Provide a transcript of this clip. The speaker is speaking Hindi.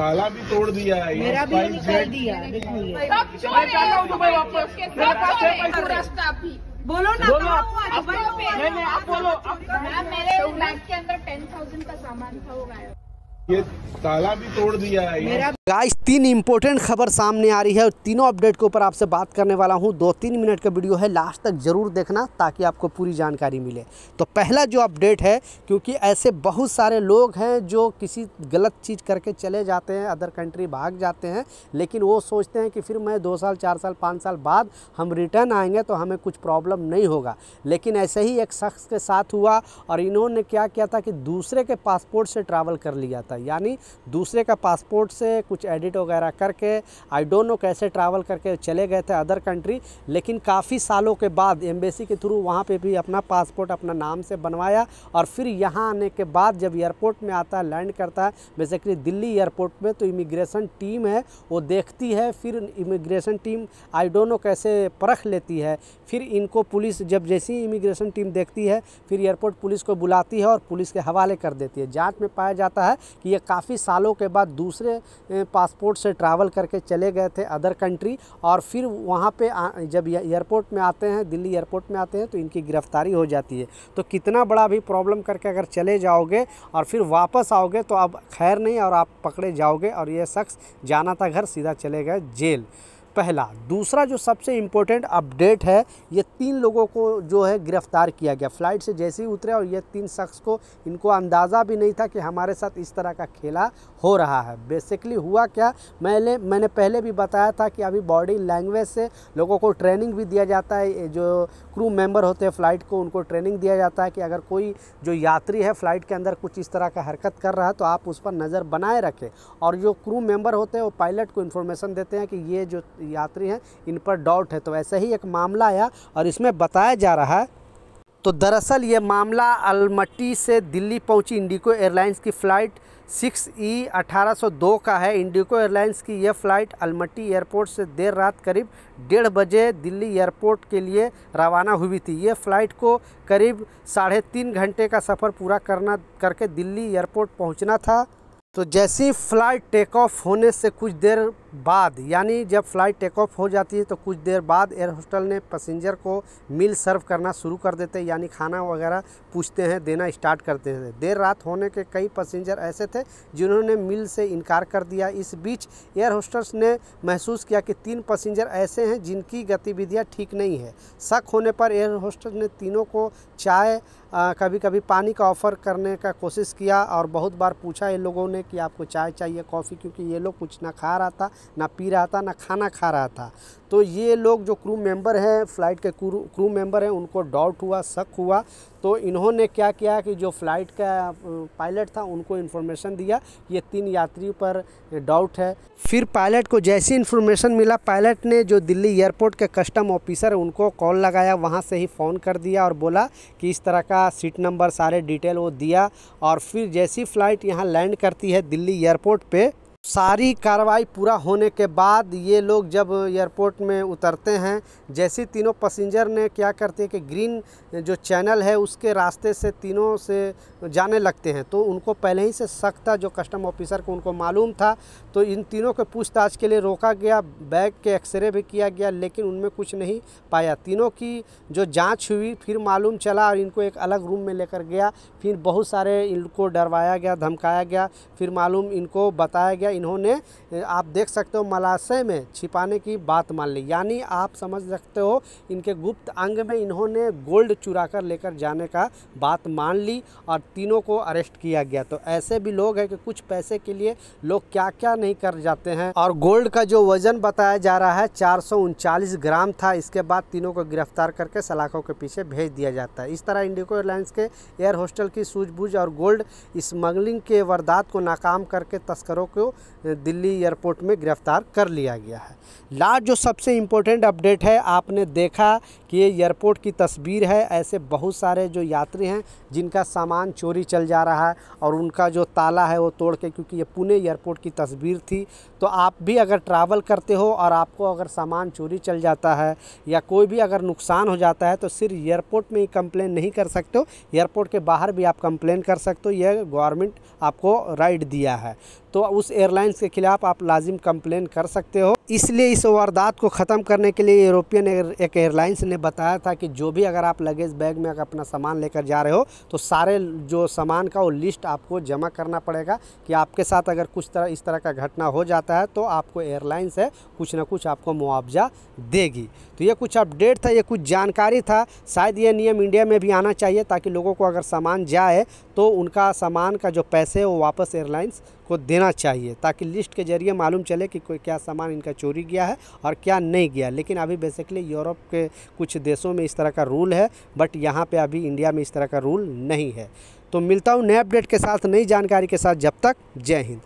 ताला भी तोड़ दिया है, मेरा भी निकाल दिया। देखो ये बोलो ना, आप बोलो। मैम मेरे बैग के अंदर 10,000 का सामान था, वो गायब। ये ताला भी तोड़ दिया है। मेरा गाइस 3 इंपॉर्टेंट खबर सामने आ रही है और तीनों अपडेट के ऊपर आपसे बात करने वाला हूं। 2-3 मिनट का वीडियो है, लास्ट तक ज़रूर देखना ताकि आपको पूरी जानकारी मिले। तो पहला जो अपडेट है, क्योंकि ऐसे बहुत सारे लोग हैं जो किसी गलत चीज़ करके चले जाते हैं, अदर कंट्री भाग जाते हैं, लेकिन वो सोचते हैं कि फिर मैं 2 साल 4 साल 5 साल बाद हम रिटर्न आएंगे तो हमें कुछ प्रॉब्लम नहीं होगा। लेकिन ऐसे ही एक शख्स के साथ हुआ और इन्होंने क्या किया था कि दूसरे के पासपोर्ट से ट्रैवल कर लिया था, यानी दूसरे का पासपोर्ट से कुछ एडिट वगैरह करके आई डोंट नो कैसे ट्रैवल करके चले गए थे अदर कंट्री। लेकिन काफ़ी सालों के बाद एम्बेसी के थ्रू वहाँ पे भी अपना पासपोर्ट अपना नाम से बनवाया और फिर यहाँ आने के बाद जब एयरपोर्ट में आता है, लैंड करता है बेसिकली दिल्ली एयरपोर्ट में, तो इमिग्रेशन टीम है वो देखती है। फिर immigration team I don't know कैसे परख लेती है। फिर इनको पुलिस जब जैसी ही इमिग्रेशन टीम देखती है फिर एयरपोर्ट पुलिस को बुलाती है और पुलिस के हवाले कर देती है। जांच में पाया जाता है कि ये काफ़ी सालों के बाद दूसरे पासपोर्ट से ट्रैवल करके चले गए थे अदर कंट्री और फिर वहाँ पे जब एयरपोर्ट में आते हैं, दिल्ली एयरपोर्ट में आते हैं, तो इनकी गिरफ्तारी हो जाती है। तो कितना बड़ा भी प्रॉब्लम करके अगर चले जाओगे और फिर वापस आओगे तो अब खैर नहीं और आप पकड़े जाओगे। और ये शख्स जाना था घर, सीधा चले गए जेल। पहला। दूसरा जो सबसे इम्पोर्टेंट अपडेट है, ये 3 लोगों को जो है गिरफ़्तार किया गया। फ़्लाइट से जैसे ही उतरे और ये 3 शख्स को इनको अंदाज़ा भी नहीं था कि हमारे साथ इस तरह का खेला हो रहा है। बेसिकली हुआ क्या, मैंने पहले भी बताया था कि अभी बॉडी लैंग्वेज से लोगों को ट्रेनिंग भी दिया जाता है। जो क्रू मेंबर होते हैं फ़्लाइट को, उनको ट्रेनिंग दिया जाता है कि अगर कोई जो यात्री है फ़्लाइट के अंदर कुछ इस तरह का हरकत कर रहा है तो आप उस पर नज़र बनाए रखें। और जो क्रू मेंबर होते हैं वो पायलट को इन्फॉर्मेशन देते हैं कि ये जो यात्री हैं इन पर डाउट है। तो ऐसे ही एक मामला आया और इसमें बताया जा रहा है, तो दरअसल ये मामला अलमट्टी से दिल्ली पहुंची इंडिगो एयरलाइंस की फ़्लाइट 6E1802 का है। इंडिगो एयरलाइंस की यह फ़्लाइट अलमट्टी एयरपोर्ट से देर रात करीब 1:30 बजे दिल्ली एयरपोर्ट के लिए रवाना हुई थी। ये फ़्लाइट को करीब 3.5 घंटे का सफ़र पूरा करके दिल्ली एयरपोर्ट पहुंचना था। तो जैसे ही फ़्लाइट टेक ऑफ होने से कुछ देर बाद, यानी जब फ़्लाइट टेक ऑफ हो जाती है तो कुछ देर बाद एयर होस्टल ने पैसेंजर को मील सर्व करना शुरू कर देते हैं, यानी खाना वगैरह पूछते हैं, देना स्टार्ट करते हैं। देर रात होने के कई पैसेंजर ऐसे थे जिन्होंने मील से इनकार कर दिया। इस बीच एयर होस्टल्स ने महसूस किया कि 3 पैसेंजर ऐसे हैं जिनकी गतिविधियाँ ठीक नहीं है। शक होने पर एयर होस्टल ने तीनों को चाय कभी कभी पानी का ऑफ़र करने का कोशिश किया और बहुत बार पूछा इन लोगों ने कि आपको चाय चाहिए, कॉफ़ी, क्योंकि ये लोग कुछ ना खा रहा था, ना पी रहा था, ना खाना खा रहा था। तो ये लोग जो क्रू मेंबर हैं, फ़्लाइट के क्रू मेंबर हैं, उनको डाउट हुआ, शक हुआ। तो इन्होंने क्या किया कि जो फ़्लाइट का पायलट था उनको इन्फॉर्मेशन दिया ये 3 यात्रियों पर डाउट है। फिर पायलट को जैसी इन्फॉर्मेशन मिला, पायलट ने जो दिल्ली एयरपोर्ट के कस्टम ऑफिसर उनको कॉल लगाया, वहाँ से ही फ़ोन कर दिया और बोला कि इस तरह का सीट नंबर सारे डिटेल वो दिया। और फिर जैसी फ़्लाइट यहाँ लैंड करती है दिल्ली एयरपोर्ट पे, सारी कार्रवाई पूरा होने के बाद ये लोग जब एयरपोर्ट में उतरते हैं, जैसे तीनों पैसेंजर ने क्या करते हैं कि ग्रीन जो चैनल है उसके रास्ते से तीनों से जाने लगते हैं। तो उनको पहले ही से शक था, जो कस्टम ऑफिसर को उनको मालूम था। तो इन तीनों को पूछताछ के लिए रोका गया, बैग के एक्सरे भी किया गया, लेकिन उनमें कुछ नहीं पाया। तीनों की जो जाँच हुई फिर मालूम चला और इनको एक अलग रूम में लेकर गया। फिर बहुत सारे इनको डरवाया गया, धमकाया गया, फिर मालूम इनको बताया गया। इन्होंने, आप देख सकते हो, मलाशय में छिपाने की बात मान ली, यानी आप समझ सकते हो इनके गुप्त अंग में इन्होंने गोल्ड चुरा कर लेकर जाने का बात मान ली और तीनों को अरेस्ट किया गया। तो ऐसे भी लोग हैं कि कुछ पैसे के लिए लोग क्या क्या नहीं कर जाते हैं। और गोल्ड का जो वज़न बताया जा रहा है 439 ग्राम था। इसके बाद तीनों को गिरफ्तार करके सलाखों के पीछे भेज दिया जाता है। इस तरह इंडिगो एयरलाइंस के एयर होस्टल की सूझबूझ और गोल्ड स्मगलिंग के वारदात को नाकाम करके तस्करों को दिल्ली एयरपोर्ट में गिरफ्तार कर लिया गया है। लास्ट जो सबसे इम्पोर्टेंट अपडेट है, आपने देखा कि ये एयरपोर्ट की तस्वीर है। ऐसे बहुत सारे जो यात्री हैं जिनका सामान चोरी चल जा रहा है और उनका जो ताला है वो तोड़ के, क्योंकि ये पुणे एयरपोर्ट की तस्वीर थी। तो आप भी अगर ट्रैवल करते हो और आपको अगर सामान चोरी चल जाता है या कोई भी अगर नुकसान हो जाता है तो सिर्फ एयरपोर्ट में ही कंप्लेन नहीं कर सकते हो, एयरपोर्ट के बाहर भी आप कंप्लेन कर सकते हो। यह गवर्नमेंट आपको राइट दिया है। तो उस एयरलाइंस के खिलाफ आप लाजिम कंप्लेन कर सकते हो। इसलिए इस वारदात को ख़त्म करने के लिए यूरोपियन एक एयरलाइंस ने बताया था कि जो भी अगर आप लगेज बैग में अगर अपना सामान लेकर जा रहे हो तो सारे जो सामान का वो लिस्ट आपको जमा करना पड़ेगा कि आपके साथ अगर इस तरह का घटना हो जाता है तो आपको एयरलाइंस है कुछ ना कुछ आपको मुआवजा देगी। तो ये कुछ अपडेट था, ये कुछ जानकारी था। शायद ये नियम इंडिया में भी आना चाहिए ताकि लोगों को अगर सामान जाए तो उनका सामान का जो पैसे वो वापस एयरलाइंस को देना चाहिए, ताकि लिस्ट के जरिए मालूम चले कि कोई क्या सामान इनका चोरी गया है और क्या नहीं गया। लेकिन अभी बेसिकली यूरोप के कुछ देशों में इस तरह का रूल है, बट यहाँ पे अभी इंडिया में इस तरह का रूल नहीं है। तो मिलता हूँ नए अपडेट के साथ, नई जानकारी के साथ। जब तक जय हिंद।